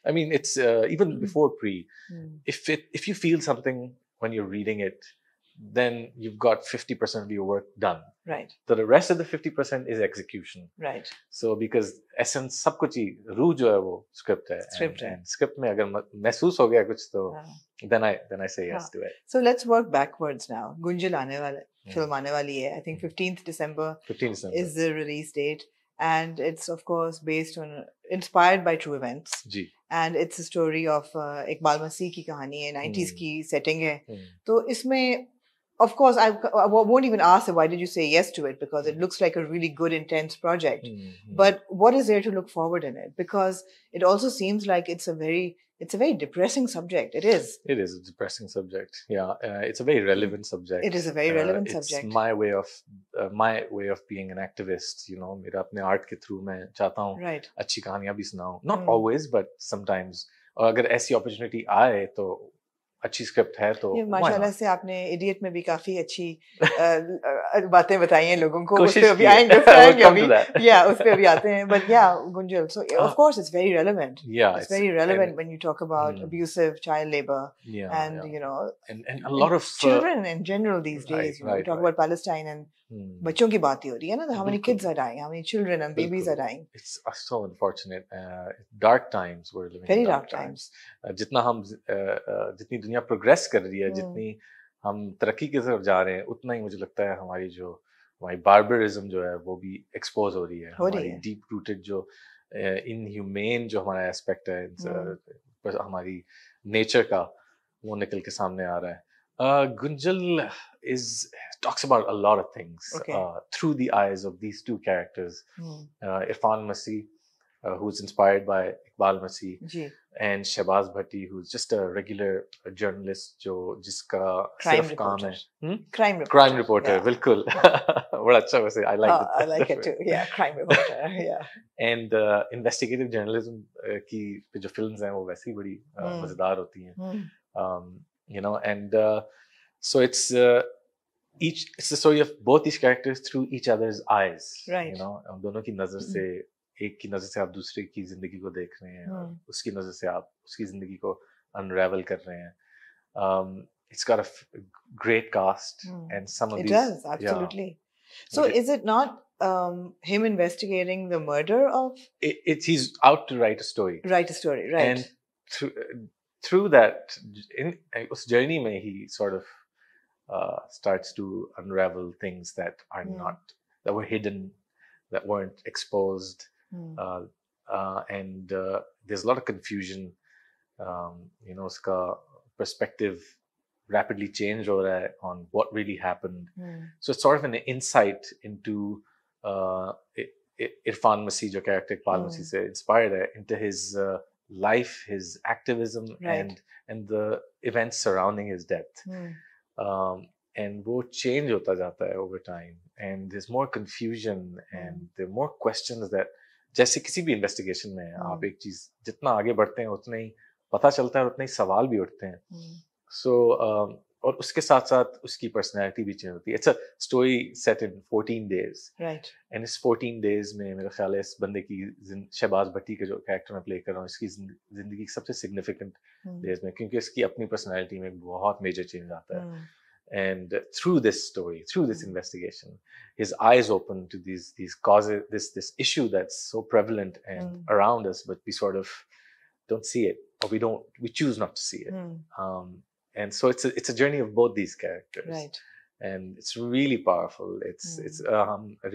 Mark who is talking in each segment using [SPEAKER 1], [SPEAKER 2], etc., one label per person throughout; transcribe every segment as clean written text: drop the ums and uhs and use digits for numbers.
[SPEAKER 1] I mean, it's even before pre. If you feel something when you're reading it, then you've got 50% of your work done.
[SPEAKER 2] Right.
[SPEAKER 1] So the rest of the 50% is execution.
[SPEAKER 2] Right.
[SPEAKER 1] So because essence सब कुछ ही रूह जो है वो script है.
[SPEAKER 2] Script है.
[SPEAKER 1] And script में अगर महसूस हो गया कुछ तो then I say yes to it.
[SPEAKER 2] So let's work backwards now. Gunjal आने वाला film आने वाली है. I think 15th December is the release date, and it's of course inspired by true events.
[SPEAKER 1] Ji.
[SPEAKER 2] And it's a story of Iqbal Masih की कहानी है, 90s की setting है. तो इसमें of course, I won't even ask why did you say yes to it, because it looks like a really good, intense project. But what is there to look forward in it? Because it also seems like it's a very depressing subject. It is.
[SPEAKER 1] It is a depressing subject. Yeah, it's a very relevant subject.
[SPEAKER 2] It is a very relevant subject.
[SPEAKER 1] It's my way of being an activist. You know, मेरा अपने art के through मैं चाहता हूँ अच्छी कहानियाँ भी सुनाऊँ. Not always, but sometimes. और अगर ऐसी opportunity आए तो अच्छी स्क्रिप्ट है तो
[SPEAKER 2] माशाल्लाह से आपने इडियट में भी काफी अच्छी बातें बताई हैं लोगों को. उस पे अभी आएंगे अभी या उस पे अभी आते हैं. But yeah, Gunjal, so of course it's very relevant.
[SPEAKER 1] Yeah,
[SPEAKER 2] it's very relevant when you talk about abusive child labor and you know
[SPEAKER 1] and a lot of
[SPEAKER 2] children in general these days. We talk about Palestine and बच्चों की बात ही हो रही है ना. How many kids are dying? How many children and babies are dying?
[SPEAKER 1] It's so unfortunate. Dark times we're living.
[SPEAKER 2] Very dark times.
[SPEAKER 1] जितना हम जितनी दुनिया प्रोग्रेस कर रही है, जितनी हम तरक्की की तरफ जा रहे हैं, उतना ही मुझे लगता है हमारी बार्बरिज्म जो है वो भी एक्सपोज हो रही है. हमारी डीप रूटेड जो इनह्यूमेन जो हमारा एस्पेक्ट है हमारी नेचर का, वो निकल के सामने आ रहा है. Gunjal talks about a lot of things through the eyes of these two characters. Irfan Masih, who's inspired by Iqbal Masih, and Shahbaz Bhatti, who's just a regular journalist जिसका सिर्फ काम है crime reporter. बिल्कुल. बड़ा अच्छा वैसे. I like it.
[SPEAKER 2] I like it too. Yeah, crime reporter. Yeah.
[SPEAKER 1] And investigative journalism की जो films हैं वो वैसे ही बड़ी मजेदार होती हैं. You know, and so it's the story of both these characters through each other's eyes.
[SPEAKER 2] Right.
[SPEAKER 1] You know, दोनों की नजर से, एक की नजर से आप दूसरे की जिंदगी को देख रहे हैं, उसकी नजर से आप उसकी जिंदगी को unravel कर रहे हैं. It's got a great cast and some of
[SPEAKER 2] it
[SPEAKER 1] these.
[SPEAKER 2] It does, absolutely. Yeah. So is it not him investigating the murder of?
[SPEAKER 1] He's out to write a story.
[SPEAKER 2] Write a story, right?
[SPEAKER 1] And through that, in his journey, he sort of starts to unravel things that are that were hidden, that weren't exposed, and there's a lot of confusion. You know, uska perspective rapidly change ho raha hai on what really happened. So it's sort of an insight into Irfan Masih, jo character Iqbal Masih se inspired hai, into his life, his activism, and the events surrounding his death. And wo change hota jata hai over time, and there's more confusion and there are more questions that जैसे किसी भी investigation में आप एक चीज जितना आगे बढ़ते हैं उतना ही पता चलता है और उतना ही सवाल भी उठते हैं. So और उसके साथ साथ उसकी पर्सनैलिटी भी चेंज होती है. It's a story set in 14 days.
[SPEAKER 2] Right.
[SPEAKER 1] And इस 14 days में मेरा ख्याल है इस बंदे की शहबाज भट्टी का जो कैरेक्टर मैं प्ले कर रहा हूँ, इसकी जिंदगी की सबसे सिग्निफिकेंट डेज में, क्योंकि इसकी अपनी पर्सनैलिटी में बहुत मेजर चेंज आता है. And through this story, through this investigation, his eyes open to these causes, this issue that's so prevalent and around us, but we sort of don't see it, or we choose not to see it. And so it's a journey of both these characters,
[SPEAKER 2] right?
[SPEAKER 1] And it's really powerful. It's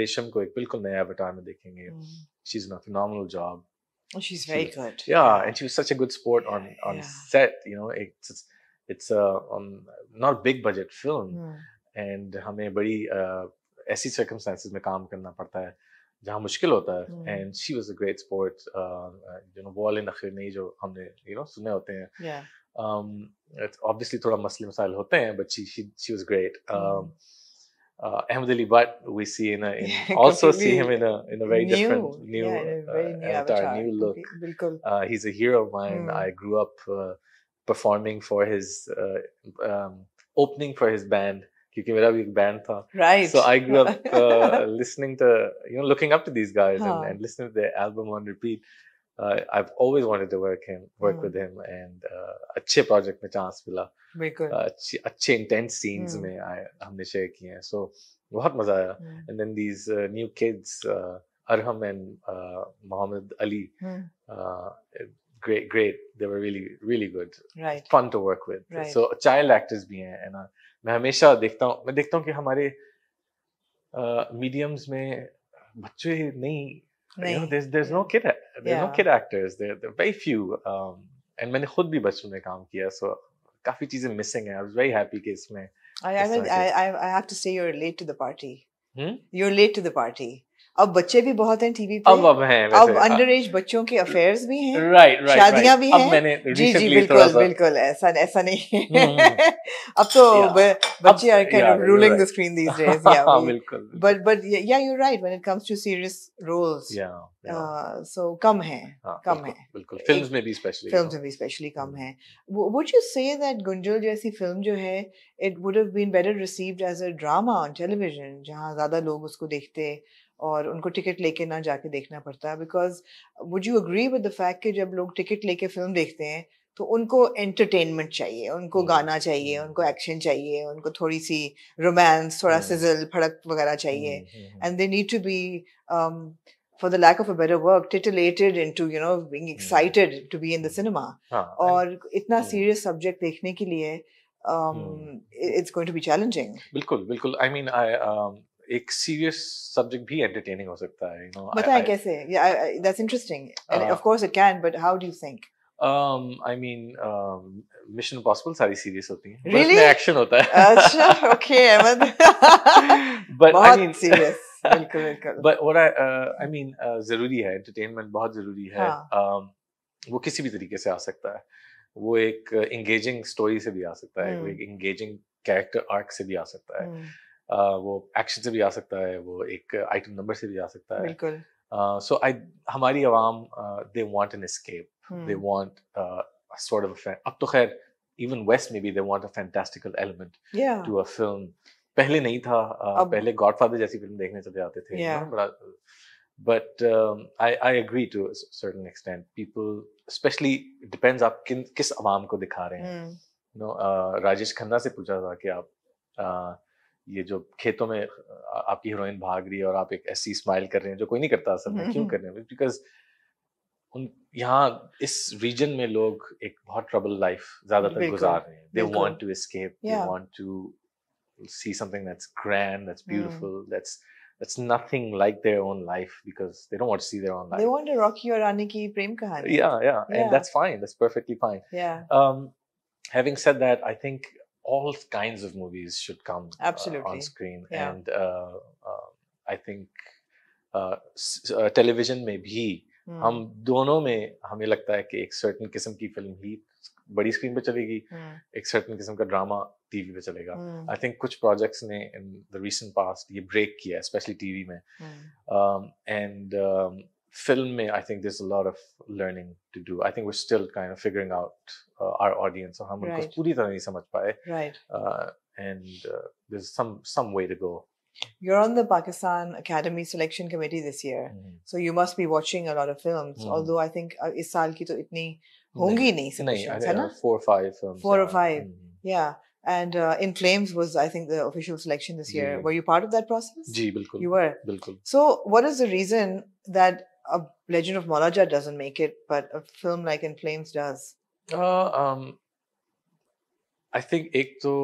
[SPEAKER 1] Resham ko ek bilkul naya avatar mein dekhenge. She's done a phenomenal job.
[SPEAKER 2] Oh, she's very good.
[SPEAKER 1] Yeah, and she was such a good sport on set. You know, it's a not big budget film, and हमें बड़ी ऐसी circumstances में काम करना पड़ता है जहाँ मुश्किल होता है. And she was a great sport. You know, वो वाले नखरे नहीं जो हमने सुने होते हैं.
[SPEAKER 2] Yeah.
[SPEAKER 1] It's obviously थोड़ा मसले मसाइल होते हैं, but she was great. Ahmed but we see also see him in a very different new avatar, new look. He's a hero of mine. I grew up performing for his opening for his band, क्योंकि मेरा भी एक band था.
[SPEAKER 2] Right.
[SPEAKER 1] So I grew up listening to looking up to these guys and listening to their album on repeat. I've always wanted to work with him, and अच्छे project में chance मिला, अच्छे intense scenes में हमने share किए हैं, so बहुत मजा आया. And then these new kids, Arham and Mohammed Ali, great. They were really good.
[SPEAKER 2] Right.
[SPEAKER 1] Fun to work with. Right. So child actors भी हैं, and मैं हमेशा देखता हूँ कि हमारे mediums में बच्चे नहीं. You know, there's no kid actors. There are very few. And मैंने खुद भी बचपन में काम किया, so काफी चीजें missing हैं. I was very happy कि इसमें.
[SPEAKER 2] I have to say you're late to the party. You're late to the party. अब बच्चे भी बहुत हैं टीवी पे.
[SPEAKER 1] अब हैं वैसे.
[SPEAKER 2] अब अंडर एज बच्चों के अफेयर्स भी हैं.
[SPEAKER 1] Right.
[SPEAKER 2] शादियां भी हैं.
[SPEAKER 1] अब मैंने
[SPEAKER 2] जी बिल्कुल ऐसा नहीं. अब तो बच्चे are kind of ruling the screen these days. Yeah.
[SPEAKER 1] बिल्कुल.
[SPEAKER 2] But yeah, you're right when it comes to serious roles.
[SPEAKER 1] Yeah.
[SPEAKER 2] So कम हैं.
[SPEAKER 1] बिल्कुल. Films में भी especially
[SPEAKER 2] कम हैं. Would you say that Gunjal जैसी फिल्म जो है, it would have been better received as a drama on television, जहाँ ज़्यादा लोग उसको देखते और उनको टिकट लेके ना जाके देखना पड़ता है? Because would you agree with the fact कि जब लोग टिकट लेके फिल्म देखते हैं तो उनको एंटरटेनमेंट चाहिए, उनको गाना चाहिए, उनको एक्शन चाहिए, उनको थोड़ी सी रोमांस, थोड़ा सिजल फड़क वगैरह चाहिए, and they need to be for the lack of a better word titillated into being excited to be in the cinema. और इतना serious subject देखने के लिए it's going to be challenging.
[SPEAKER 1] बिल्कुल. I mean, एक serious subject भी entertaining हो सकता है,
[SPEAKER 2] बताएं कैसे? Yeah, that's interesting. And of course it can, but how do you think?
[SPEAKER 1] I mean, Mission Impossible सारी serious होती हैं.
[SPEAKER 2] Really?
[SPEAKER 1] उसमें action होता है.
[SPEAKER 2] अच्छा, okay, Ahmed.
[SPEAKER 1] But
[SPEAKER 2] बहुत
[SPEAKER 1] I mean,
[SPEAKER 2] serious. बिल्कुल.
[SPEAKER 1] But what I mean, जरूरी है, entertainment बहुत जरूरी है. वो किसी भी तरीके से आ सकता है. वो एक engaging story से भी आ सकता है, वो एक engaging character arc से भी आ सकता है. वो एक्शन से भी आ सकता है, वो एक आइटम नंबर से भी आ सकता है.
[SPEAKER 2] बिल्कुल.
[SPEAKER 1] So हमारी आवाम they want an escape. They want a sort of अब तो खैर even West maybe they want a fantastical element to a film. पहले नहीं था. पहले Godfather जैसी फिल्म देखने चले जाते थे. But I agree to a certain extent. People, especially depends आप किस आवाम को दिखा रहे हैं. राजेश खन्ना से पूछा था कि आप ये जो खेतों में आपकी हीरोइन भाग रही है और आप एक ऐसी स्माइल कर रहे हैं जो कोई नहीं करता असल में, क्यों कर रहे हैं? बिकॉज यहाँ इस रीजन में लोग एक बहुत ट्रबल लाइफ ज्यादातर गुजार रहे हैं. They want to escape, they want to see something that's grand, that's beautiful, that's nothing like their own life, because they don't want to see their own life.
[SPEAKER 2] They want a Rocky or Rani ki prem kahani.
[SPEAKER 1] Yeah, and that's fine. That's perfectly fine. Having said that, I think all kinds of movies should come on screen, and I think television में भी हम दोनों में हमें लगता है कि एक certain किस्म की फिल्म ही बड़ी स्क्रीन पे चलेगी, एक certain किस्म का ड्रामा टीवी पे चलेगा. I think कुछ projects ने in the recent past ये break किया, especially टीवी में, and film में I think there's a lot of learning to do. I think we're still kind of figuring out our audience, और हम उनको पूरी तरह नहीं समझ पाए, and there's some way to go.
[SPEAKER 2] You're on the Pakistan Academy Selection Committee this year, so you must be watching a lot of films. Although I think इस साल की तो इतनी होंगी नहीं submissions, है ना?
[SPEAKER 1] 4 or 5 films.
[SPEAKER 2] 4 or 5, yeah. And In Flames was, I think, the official selection this year. Were you part of that process?
[SPEAKER 1] जी बिल्कुल.
[SPEAKER 2] You were.
[SPEAKER 1] बिल्कुल.
[SPEAKER 2] So what is the reason that a Legend of Malaja doesn't make it, but a film like In Flames does?
[SPEAKER 1] I think एक तो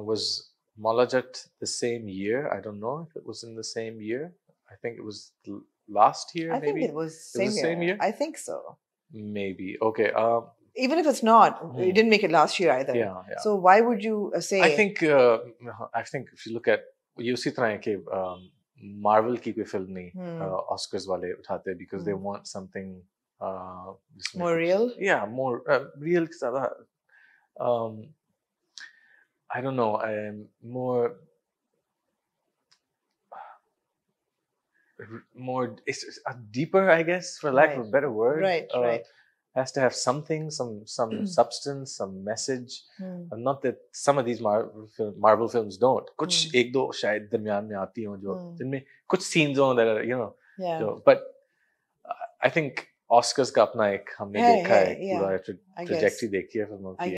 [SPEAKER 1] was Malajat the same year. I don't know if it was in the same year. I think it was last year.
[SPEAKER 2] I think it was same year. I think so.
[SPEAKER 1] Maybe. Okay.
[SPEAKER 2] Even if it's not, it didn't make it last year either.
[SPEAKER 1] Yeah.
[SPEAKER 2] So why would you say?
[SPEAKER 1] I think if you look at ये उसी तरह है कि Marvel की कोई film नहीं Oscars वाले उठाते हैं, because they want something
[SPEAKER 2] more real.
[SPEAKER 1] Yeah, more real के ज़्यादा. I don't know. More. It's deeper, I guess, for lack of a better word.
[SPEAKER 2] Right.
[SPEAKER 1] Has to have something, some substance, some message. Not that some of these Marvel films don't. कुछ एक दो शायद दरमियान में आती हों जो जिनमें कुछ scenes हों that are, but I think Oscars का अपना एक हमने देखा है पूरा ट्रैजेक्टरी देखी है फिल्मों की